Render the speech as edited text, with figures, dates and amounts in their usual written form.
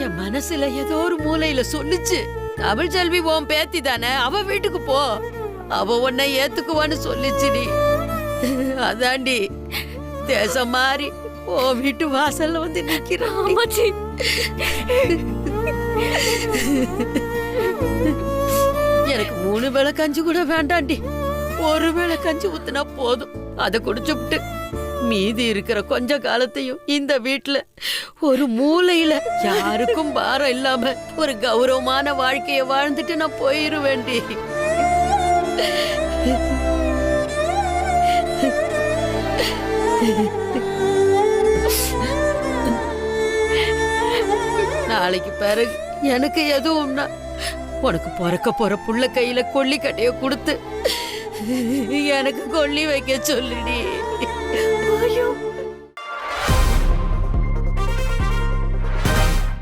என் மனசுல ஏதோ ஒரு மூலையில சொல்லுச்சு, தமிழ் செல்வி உன் பேத்தி தானே, அவ வீட்டுக்கு போ, அவ உன்னை ஏத்துக்குவான்னு சொல்லிச்சுடி. அதாண்டி தேசம் மாறி ஓ வீட்டு வாசல்ல வந்து நிக்கிறேன். எனக்கு 3 வேளை கஞ்சி கூட வேண்டாண்டி, 1 வேளை கஞ்சி ஊத்துனா போதும். அதை குடிச்சுட்டு மீதி இருக்கிற கொஞ்ச காலத்தையும் இந்த வீட்டுல ஒரு மூலையில யாருக்கும் பாரம் இல்லாம ஒரு கௌரவமான வாழ்க்கைய வாழ்ந்துட்டு நான் போயிருவேண்டி. நாளைக்கு பிறகு எனக்கு எதுவும்னா உனக்கு பிறக்க போற புள்ள கையில கொல்லி கட்டைய கொடுத்து எனக்கு கொல்லி வைக்க சொல்லுடி.